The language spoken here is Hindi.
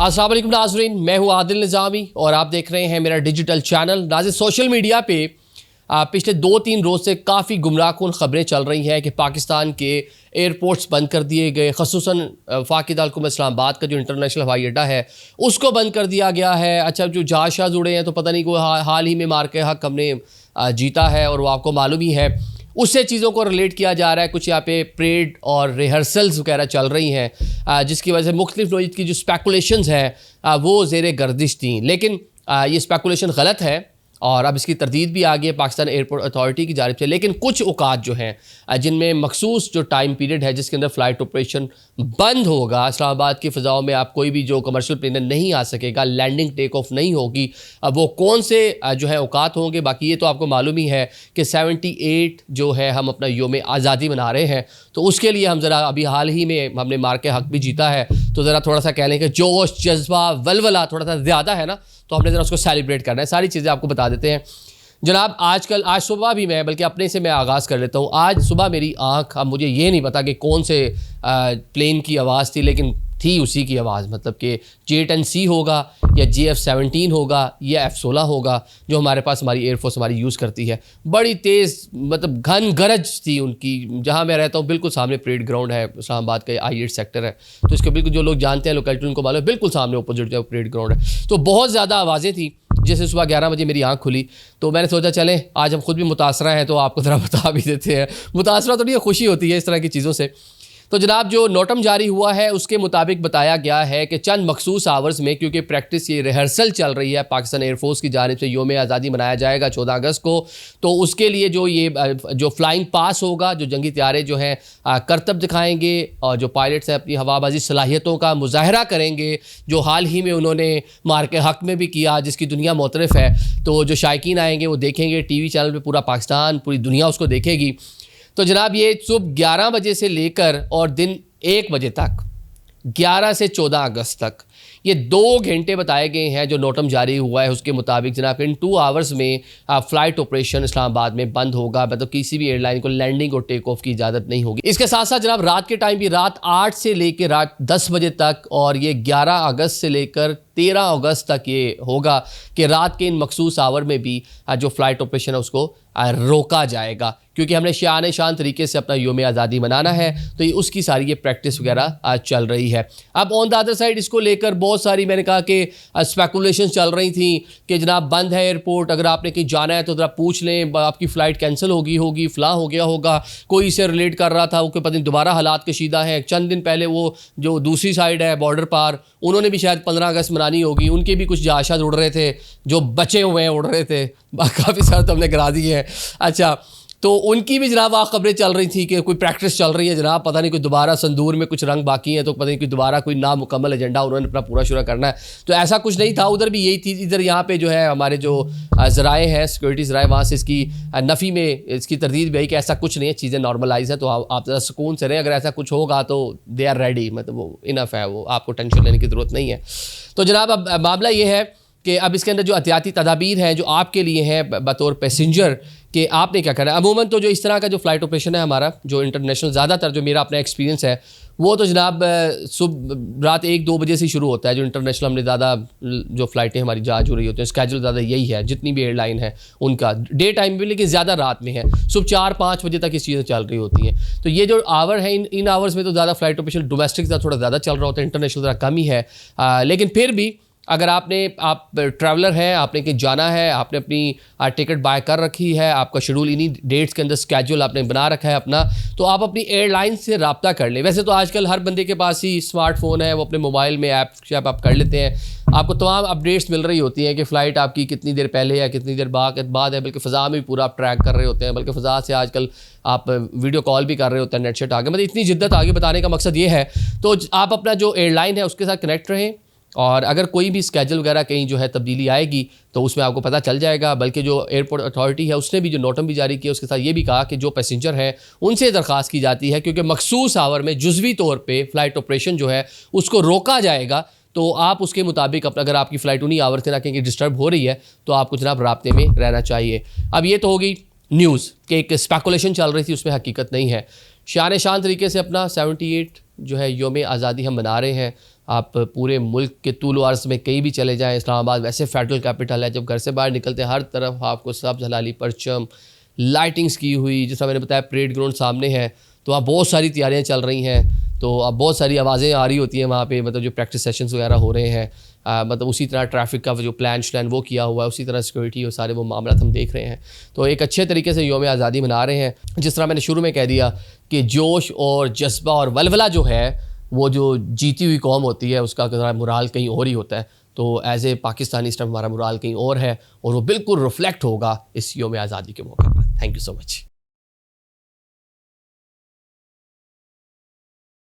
अस्सलाम वालेकुम नाज़रीन, मैं हूँ आदिल निज़ामी और आप देख रहे हैं मेरा डिजिटल चैनल। नाज़रीन, सोशल मीडिया पे पिछले 2-3 रोज़ से काफ़ी गुमराहकुन ख़बरें चल रही हैं कि पाकिस्तान के एयरपोर्ट्स बंद कर दिए गए, ख़ुसूसन फ़ाक़िद अल-कुम इस्लामाबाद का जो इंटरनेशनल हवाई अड्डा है उसको बंद कर दिया गया है। अच्छा, जो जहाज़ शाह जुड़े हैं तो पता नहीं कोई हाल ही में मार के हक़ हमने जीता है और वो आपको मालूम ही है, उससे चीज़ों को रिलेट किया जा रहा है। कुछ यहाँ पे परेड और रिहर्सल्स वगैरह चल रही हैं जिसकी वजह से मुख्तलिफ नौईद की जो स्पेकुलेशंस हैं वो ज़ेरे गर्दिश थी, लेकिन ये स्पेकुलेशन गलत है और अब इसकी तरदीद भी आ गई है पाकिस्तान एयरपोर्ट अथॉरिटी की जानिब से। लेकिन कुछ औकात जो हैं जिनमें मखसूस जो टाइम पीरियड है जिसके अंदर फ़्लाइट ऑपरेशन बंद होगा, इस्लामाबाद की फ़िज़ाओं में आप कोई भी जो कमर्शियल प्लेनर नहीं आ सकेगा, लैंडिंग टेक ऑफ नहीं होगी। अब वो कौन से जो है औकात होंगे, बाकी ये तो आपको मालूम ही है कि 78 जो है हम अपना योम आज़ादी मना रहे हैं, तो उसके लिए हम ज़रा अभी हाल ही में हमने मार के हक़ भी जीता है, तो ज़रा थोड़ा सा कह लें कि जोश, जज्बा, वलवला थोड़ा सा ज़्यादा है ना, तो हमने ज़रा उसको सेलिब्रेट करना है। सारी चीज़ें आपको बता देते हैं जनाब। आज सुबह भी मैं, बल्कि अपने से मैं आगाज़ कर लेता हूँ। आज सुबह मेरी आँख, अब मुझे ये नहीं पता कि कौन से प्लेन की आवाज़ थी, लेकिन थी उसी की आवाज़, मतलब कि J-10C होगा या JF-17 होगा या F-16 होगा जो हमारे पास हमारी एयरफोर्स हमारी यूज़ करती है। बड़ी तेज़, मतलब घन गरज थी उनकी। जहाँ मैं रहता हूँ बिल्कुल सामने परेड ग्राउंड है, इस्लामाबाद का I-8 सेक्टर है, तो इसके बिल्कुल जो लोग जानते हैं लोकेलिटी उनको मालूम है, बिल्कुल सामने अपोजिट जो परेड ग्राउंड है। तो बहुत ज़्यादा आवाज़ें थी। जैसे सुबह 11 बजे मेरी आँख खुली तो मैंने सोचा चलें आज हम खुद भी मुतासरा हैं तो आपको ज़रा बता भी देते हैं। मुतासरा तो नहीं है, खुशी होती है इस तरह की चीज़ों से। तो जनाब, जो नोटम जारी हुआ है उसके मुताबिक बताया गया है कि चंद मखसूस आवर्स में, क्योंकि प्रैक्टिस ये रिहर्सल चल रही है पाकिस्तान एयरफोर्स की जानिब से, योम आज़ादी मनाया जाएगा 14 अगस्त को, तो उसके लिए जो फ्लाइंग पास होगा, जो जंगी त्यारे जो हैं करतब दिखाएंगे और जो पायलट्स हैं अपनी हवाबाजी सलाहियतों का मुजाहरा करेंगे, जो हाल ही में उन्होंने मार के हक़ में भी किया, जिसकी दुनिया मुतरफ़ है। तो जो शायकीन आएंगे वो देखेंगे टीवी चैनल पर, पूरा पाकिस्तान, पूरी दुनिया उसको देखेगी। तो जनाब, ये सुबह 11 बजे से लेकर और दिन 1 बजे तक, 11 से 14 अगस्त तक, ये 2 घंटे बताए गए हैं जो नोटम जारी हुआ है उसके मुताबिक। जनाब, इन 2 आवर्स में फ़्लाइट ऑपरेशन इस्लामाबाद में बंद होगा, मतलब किसी भी एयरलाइन को लैंडिंग और टेक ऑफ की इजाज़त नहीं होगी। इसके साथ साथ जनाब रात के टाइम भी, रात 8 से लेकर रात 10 बजे तक, और ये 11 अगस्त से लेकर 13 अगस्त तक ये होगा कि रात के इन मखसूस आवर में भी जो फ़्लाइट ऑपरेशन है उसको रोका जाएगा, क्योंकि हमने शान शान तरीके से अपना योम आज़ादी मनाना है। तो ये उसकी सारी ये प्रैक्टिस वगैरह चल रही है। अब ऑन द अदर साइड इसको लेकर बहुत सारी, मैंने कहा कि स्पेकुलेशन चल रही थी कि जनाब बंद है एयरपोर्ट, अगर आपने कहीं जाना है तो ज़रा पूछ लें, आपकी फ़्लाइट कैंसिल होगी, फ़लाँ हो गया होगा। कोई इसे रिलेट कर रहा था, वो पता नहीं दोबारा हालात कशीदा हैं। चंद दिन पहले वो जो दूसरी साइड है बॉर्डर पार, उन्होंने भी शायद 15 अगस्त मनानी होगी, उनके भी कुछ जहाज़ उड़ रहे थे, जो बचे हुए हैं उड़ रहे थे, काफ़ी सारे तो हमने गिरा दिए हैं। अच्छा, तो उनकी भी जनाब खबरें चल रही थी कि कोई प्रैक्टिस चल रही है जनाब, पता नहीं कोई दोबारा संदूर में कुछ रंग बाकी है, तो पता नहीं कोई दोबारा कोई नामुकम्मल एजेंडा उन्होंने अपना पूरा शुरू करना है। तो ऐसा कुछ नहीं था, उधर भी यही थी। इधर यहाँ पे जो है हमारे जो ज़राए हैं, सिक्योरिटी ज़राए, वहाँ से इसकी नफ़ी में इसकी तरदीद भी आई कि ऐसा कुछ नहीं है, चीज़ें नॉर्मलाइज है। तो आप ज़रा सुकून से रहें, अगर ऐसा कुछ होगा तो दे आर रेडी, मतलब वो इनफ है, वो आपको टेंशन लेने की ज़रूरत नहीं है। तो जनाब अब मामला ये है कि अब इसके अंदर जो एहतियाती तदाबीर हैं जो आपके लिए हैं बतौर पैसेंजर, कि आपने क्या करना है। अमूमन तो जो इस तरह का जो फ़्लाइट ऑपरेशन है हमारा, जो इंटरनेशनल, ज़्यादातर जो मेरा अपना एक्सपीरियंस है वो तो जनाब सुबह रात 1-2 बजे से शुरू होता है। जो इंटरनेशनल हमने ज़्यादा जो फ़्लाइटें हमारी जा हो रही होती हैं, स्केजूल ज़्यादा यही है, जितनी भी एयरलाइन है उनका डे टाइम भी, लेकिन ज़्यादा रात में है। सुबह 4-5 बजे तक इस चीज़ें चल रही होती हैं। तो ये जो आवर है, इन आवर्स में तो ज़्यादा फ़्लाइट ऑपरेशन डोमेस्टिक का थोड़ा ज़्यादा चल रहा होता है, इंटरनेशनल ज़रा कम ही है। लेकिन फिर भी अगर आप ट्रैवलर हैं, आपने कहीं जाना है, आपने अपनी टिकट बाय कर रखी है, आपका शेड्यूल इन्हीं डेट्स के अंदर स्केड्यूल आपने बना रखा है अपना, तो आप अपनी एयरलाइन से रब्ता कर लें। वैसे तो आजकल हर बंदे के पास ही स्मार्टफोन है, वो अपने मोबाइल में ऐप आप कर लेते हैं, आपको तमाम अपडेट्स मिल रही होती हैं कि फ़्लाइट आपकी कितनी देर पहले या कितनी देर बाद है, बल्कि फ़ज़ा में भी पूरा आप ट्रैक कर रहे होते हैं, बल्कि फ़ज़ा से आजकल आप वीडियो कॉल भी कर रहे होते हैं, नेट सेट आगे, मतलब इतनी जिद्दत आगे बताने का मकसद ये है। तो आप अपना जो एयरलाइन है उसके साथ कनेक्ट रहें, और अगर कोई भी स्केजूल वगैरह कहीं जो है तब्दीली आएगी तो उसमें आपको पता चल जाएगा। बल्कि जो एयरपोर्ट अथॉरिटी है उसने भी जो नोटम भी जारी किया, उसके साथ ये भी कहा कि जो पैसेंजर हैं उनसे दरख्वास्त की जाती है, क्योंकि मखसूस आवर में जुज़वी तौर पे फ़्लाइट ऑपरेशन जो है उसको रोका जाएगा, तो आप उसके मुताबिक अपना, अगर आपकी फ़्लाइट उन्हीं आवर से ना कहीं डिस्टर्ब हो रही है तो आपको जनाब राब्ते में रहना चाहिए। अब ये तो होगी न्यूज़ कि एक स्पेकुलेशन चल रही थी, उसमें हकीकत नहीं है। शान शान तरीके से अपना 78 जो है योम आज़ादी हम मना रहे हैं। आप पूरे मुल्क के तूल व अर्ज़ में कहीं भी चले जाएं, इस्लामाबाद वैसे फेडरल कैपिटल है, जब घर से बाहर निकलते हर तरफ आपको सब्ज़ हलाली परचम, लाइटिंग्स की हुई, जैसा मैंने बताया परेड ग्राउंड सामने है, तो वहाँ बहुत सारी तैयारियाँ चल रही हैं। तो अब बहुत सारी आवाज़ें आ रही होती हैं वहाँ पे, मतलब जो प्रैक्टिस सेशंस वगैरह हो रहे हैं, मतलब उसी तरह ट्रैफिक का जो प्लान वो किया हुआ है, उसी तरह सिक्योरिटी और सारे वो मामला हम देख रहे हैं। तो एक अच्छे तरीके से यौम आज़ादी मना रहे हैं। जिस तरह मैंने शुरू में कह दिया कि जोश और जज्बा और वलवला जो है, वो जो जीती हुई कौम होती है उसका ज़रा मुराल कहीं और ही होता है। तो एज़ ए पाकिस्तानी इस टाइम हमारा मुराल कहीं और है, और वो बिल्कुल रिफ्लेक्ट होगा इस यौम आज़ादी के मौके पर। Thank you so much.